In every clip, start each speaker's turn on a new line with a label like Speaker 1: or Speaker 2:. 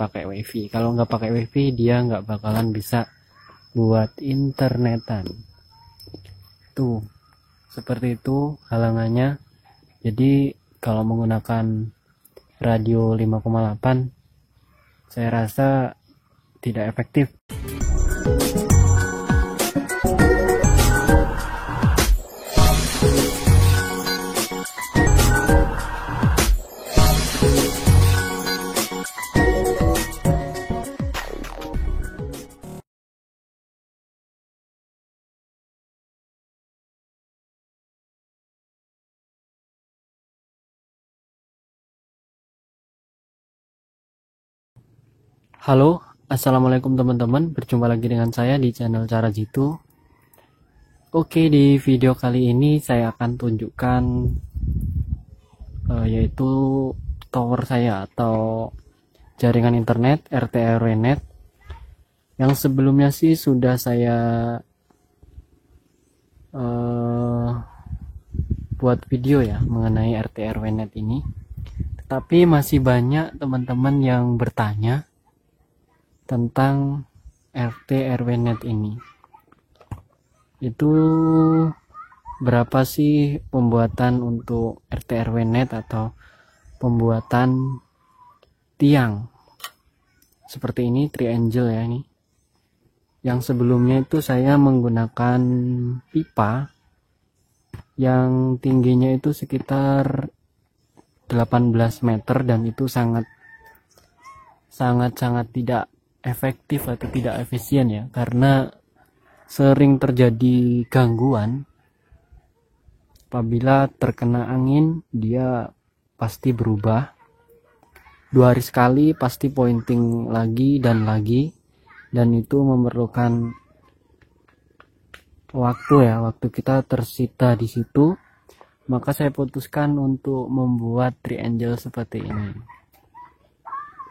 Speaker 1: pakai wifi. Kalau nggak pakai wifi dia nggak bakalan bisa buat internetan. Tuh, seperti itu halangannya. Jadi kalau menggunakan radio 5,8 saya rasa tidak efektif. Halo, assalamualaikum teman-teman. Berjumpa lagi dengan saya di channel Cara Jitu. Oke, di video kali ini saya akan tunjukkan yaitu tower saya atau jaringan internet RT/RW-net yang sebelumnya sih sudah saya buat video ya mengenai RT/RW-net ini. Tetapi masih banyak teman-teman yang bertanya tentang RT/RW-net ini. Itu berapa sih pembuatan untuk RT/RW-net atau pembuatan tiang seperti ini, triangle ya ini. Yang sebelumnya itu saya menggunakan pipa yang tingginya itu sekitar 18 meter dan itu sangat tidak efektif atau tidak efisien ya, karena sering terjadi gangguan. Apabila terkena angin dia pasti berubah, 2 hari sekali pasti pointing lagi dan lagi, dan itu memerlukan waktu kita tersita di situ. Maka saya putuskan untuk membuat triangle seperti ini.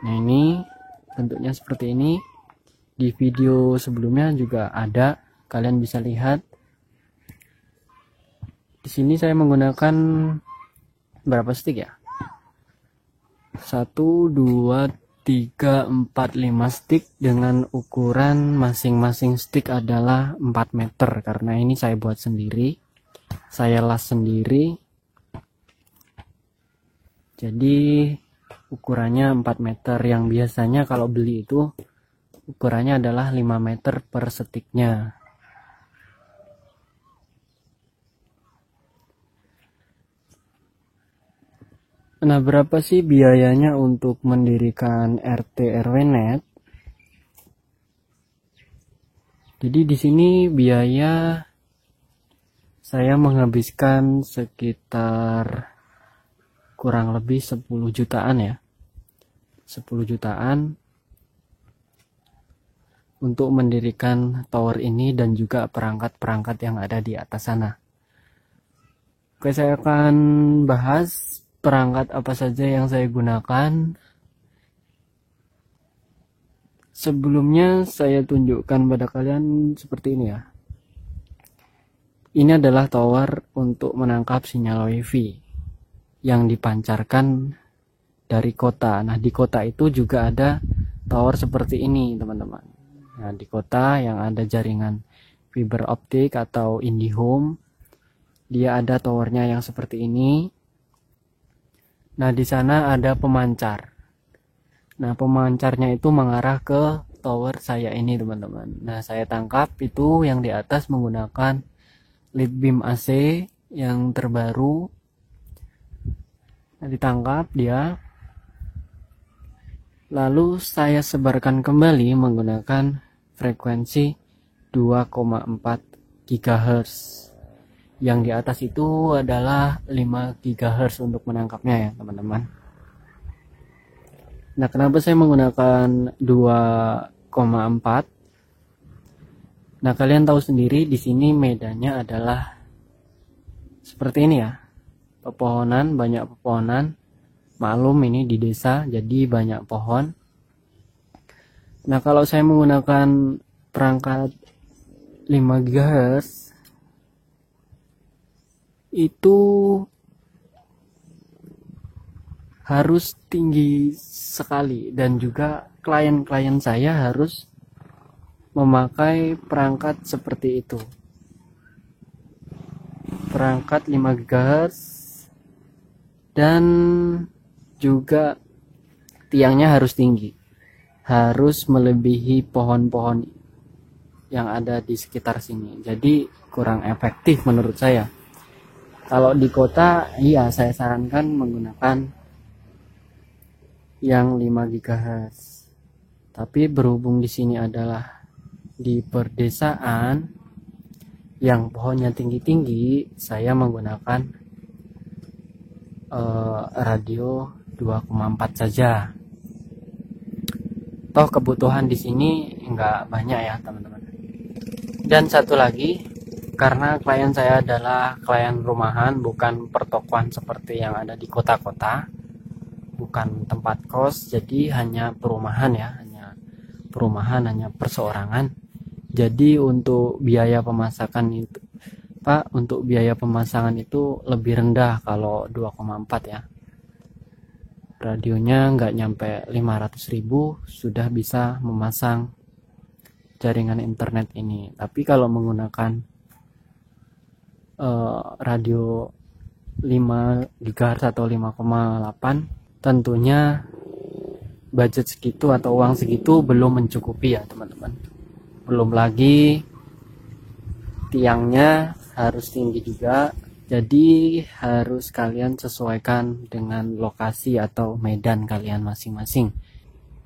Speaker 1: Nah, ini bentuknya seperti ini. Di video sebelumnya juga ada, kalian bisa lihat. Di sini saya menggunakan berapa stick ya? 1, 2, 3, 4, 5 stick dengan ukuran masing-masing stick adalah 4 meter. Karena ini saya buat sendiri, saya las sendiri. Jadi ukurannya 4 meter, yang biasanya kalau beli itu ukurannya adalah 5 meter per sticknya. Nah, berapa sih biayanya untuk mendirikan RT/RW-net? Jadi di sini biaya saya menghabiskan sekitar kurang lebih 10 jutaan ya. 10 jutaan untuk mendirikan tower ini dan juga perangkat-perangkat yang ada di atas sana. Oke, saya akan bahas perangkat apa saja yang saya gunakan. Sebelumnya saya tunjukkan pada kalian seperti ini ya. Ini adalah tower untuk menangkap sinyal wifi yang dipancarkan dari kota. Nah, di kota itu juga ada tower seperti ini teman-teman. Nah, di kota yang ada jaringan fiber optik atau IndiHome, dia ada towernya yang seperti ini. Nah, di sana ada pemancar. Nah, pemancarnya itu mengarah ke tower saya ini teman-teman. Nah, saya tangkap itu yang di atas menggunakan lead beam AC yang terbaru. Nah, ditangkap dia. Lalu saya sebarkan kembali menggunakan frekuensi 2,4 GHz. Yang di atas itu adalah 5 GHz untuk menangkapnya ya teman-teman. Nah, kenapa saya menggunakan 2,4? Nah, kalian tahu sendiri di sini medannya adalah seperti ini ya. Pepohonan, banyak pepohonan. Maklum ini di desa jadi banyak pohon. Nah, kalau saya menggunakan perangkat 5 GHz itu harus tinggi sekali, dan juga klien-klien saya harus memakai perangkat seperti itu, perangkat 5 GHz, dan juga tiangnya harus tinggi, harus melebihi pohon-pohon yang ada di sekitar sini. Jadi kurang efektif menurut saya. Kalau di kota, iya saya sarankan menggunakan yang 5 GHz. Tapi berhubung di sini adalah di perdesaan yang pohonnya tinggi-tinggi, saya menggunakan radio 2,4 saja. Toh kebutuhan di sini nggak banyak ya teman-teman. Dan satu lagi, karena klien saya adalah klien rumahan, bukan pertokoan seperti yang ada di kota-kota, bukan tempat kos, jadi hanya perumahan ya, hanya perumahan, hanya perseorangan. Jadi untuk biaya pemasangan itu, Pak, untuk biaya pemasangan itu lebih rendah kalau 2,4 ya. Radionya nggak nyampe 500.000 sudah bisa memasang jaringan internet ini. Tapi kalau menggunakan radio 5 GHz atau 5,8, tentunya budget segitu atau uang segitu belum mencukupi ya teman-teman. Belum lagi tiangnya harus tinggi juga, jadi harus kalian sesuaikan dengan lokasi atau medan kalian masing-masing.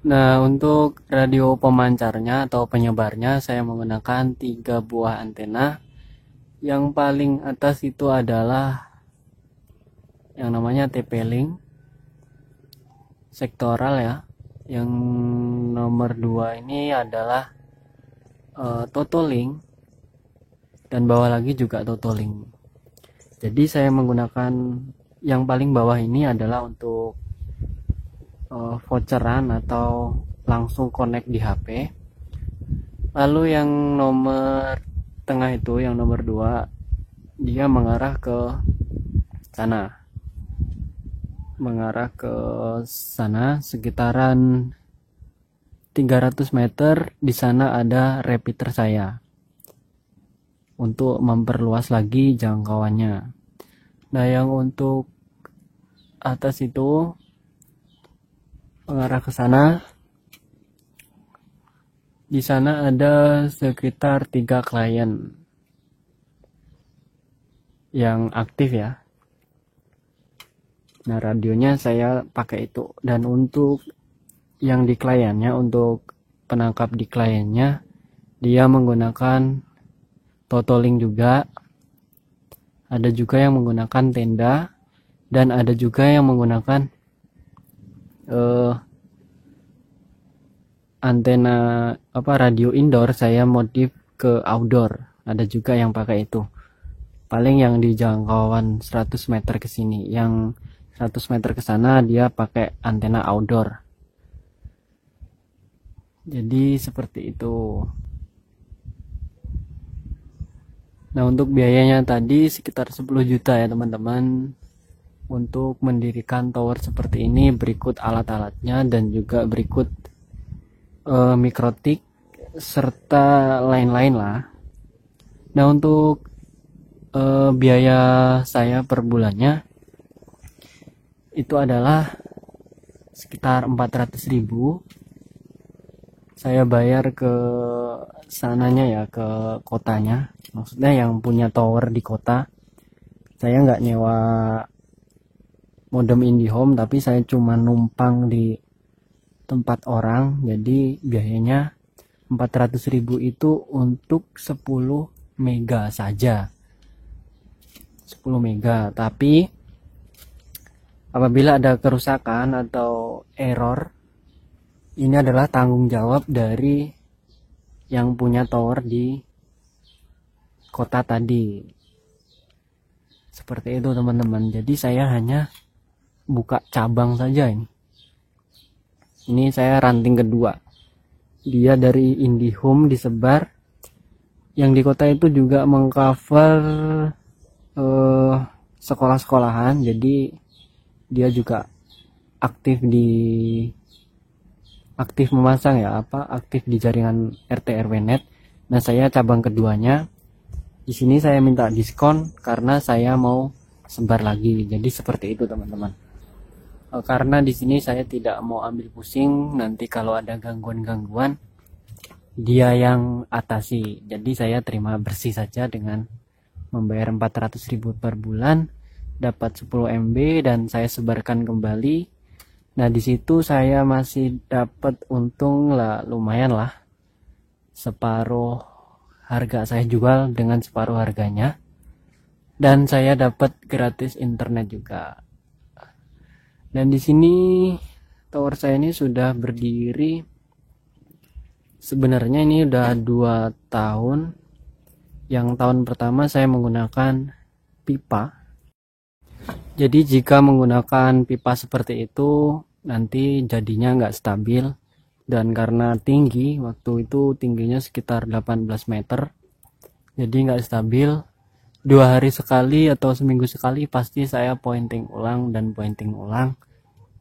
Speaker 1: Nah, untuk radio pemancarnya atau penyebarnya saya menggunakan 3 buah antena. Yang paling atas itu adalah yang namanya TP-Link sektoral ya. Yang nomor 2 ini adalah Totolink, dan bawah lagi juga Totolink. Jadi saya menggunakan yang paling bawah ini adalah untuk voucheran atau langsung connect di HP. Lalu yang nomor tengah itu, yang nomor 2, dia mengarah ke sana. Mengarah ke sana sekitaran 300 meter. Di sana ada repeater saya untuk memperluas lagi jangkauannya. Nah, yang untuk atas itu mengarah ke sana. Di sana ada sekitar 3 klien yang aktif ya. Nah, radionya saya pakai itu. Dan untuk yang di kliennya, untuk penangkap di kliennya, dia menggunakan Totolink juga. Ada juga yang menggunakan tenda, dan ada juga yang menggunakan antena radio indoor. Saya modif ke outdoor. Ada juga yang pakai itu. Paling yang di jangkauan 100 meter ke sini, yang 100 meter ke sana dia pakai antena outdoor. Jadi seperti itu. Nah, untuk biayanya tadi sekitar 10 juta ya teman-teman. Untuk mendirikan tower seperti ini berikut alat-alatnya, dan juga berikut mikrotik serta lain-lain lah. Nah, untuk biaya saya per bulannya itu adalah sekitar 400.000. Saya bayar ke sananya ya, ke kotanya, maksudnya yang punya tower di kota. Saya nggak nyewa modem IndiHome, tapi saya cuma numpang di tempat orang. Jadi biayanya 400.000 itu untuk 10 mega saja, 10 mega. Tapi apabila ada kerusakan atau error, ini adalah tanggung jawab dari yang punya tower di kota tadi. Seperti itu teman-teman. Jadi saya hanya buka cabang saja ini. Ini saya ranting kedua. Dia dari IndiHome disebar. Yang di kota itu juga mengcover sekolah-sekolahan. Jadi dia juga aktif memasang aktif di jaringan RT RW net. Nah, saya cabang keduanya. Di sini saya minta diskon karena saya mau sebar lagi. Jadi seperti itu teman-teman. Karena di sini saya tidak mau ambil pusing nanti kalau ada gangguan-gangguan dia yang atasi. Jadi saya terima bersih saja dengan membayar 400.000 per bulan, dapat 10 MB dan saya sebarkan kembali. Nah, di situ saya masih dapat untung lah, lumayan lah. Separuh harga saya jual dengan separuh harganya. Dan saya dapat gratis internet juga. Dan di sini tower saya ini sudah berdiri. Sebenarnya ini udah 2 tahun. Yang tahun pertama saya menggunakan pipa. Jadi jika menggunakan pipa seperti itu nanti jadinya nggak stabil. Dan karena tinggi, waktu itu tingginya sekitar 18 meter. Jadi nggak stabil. 2 hari sekali atau seminggu sekali pasti saya pointing ulang dan pointing ulang.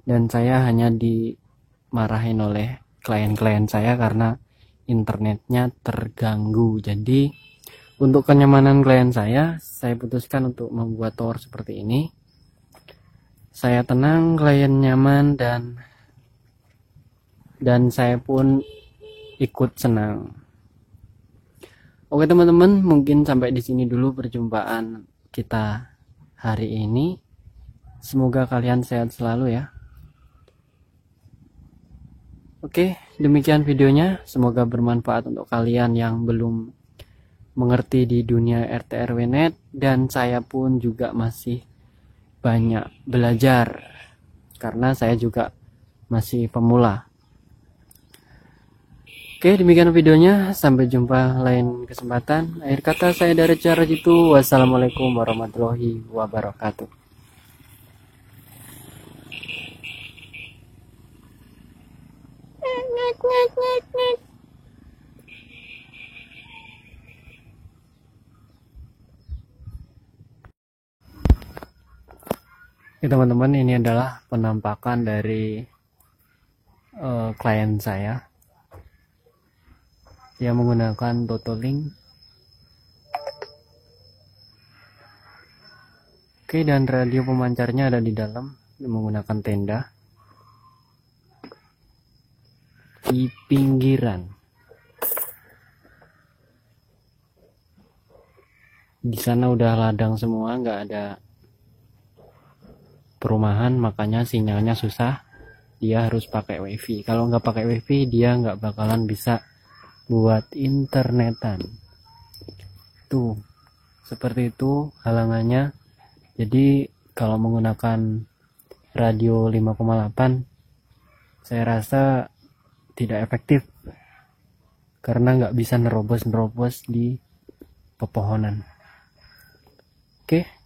Speaker 1: Dan saya hanya dimarahin oleh klien-klien saya karena internetnya terganggu. Jadi untuk kenyamanan klien saya putuskan untuk membuat tower seperti ini. Saya tenang, klien nyaman, dan saya pun ikut senang. Oke teman-teman, mungkin sampai di sini dulu perjumpaan kita hari ini. Semoga kalian sehat selalu ya. Oke, demikian videonya. Semoga bermanfaat untuk kalian yang belum mengerti di dunia RT RW net, dan saya pun juga masih banyak belajar karena saya juga masih pemula. Oke, demikian videonya. Sampai jumpa lain kesempatan. Akhir kata saya dari cara itu. Wassalamualaikum warahmatullahi wabarakatuh. Oke teman-teman, ini adalah penampakan dari klien saya. Dia menggunakan Totolink. Oke, dan radio pemancarnya ada di dalam menggunakan tenda di pinggiran. Di sana udah ladang semua, nggak ada perumahan, makanya sinyalnya susah. Dia harus pakai wifi. Kalau nggak pakai wifi dia nggak bakalan bisa buat internetan. Tuh, seperti itu halangannya. Jadi kalau menggunakan radio 5,8 saya rasa tidak efektif karena nggak bisa nerobos di pepohonan. Oke.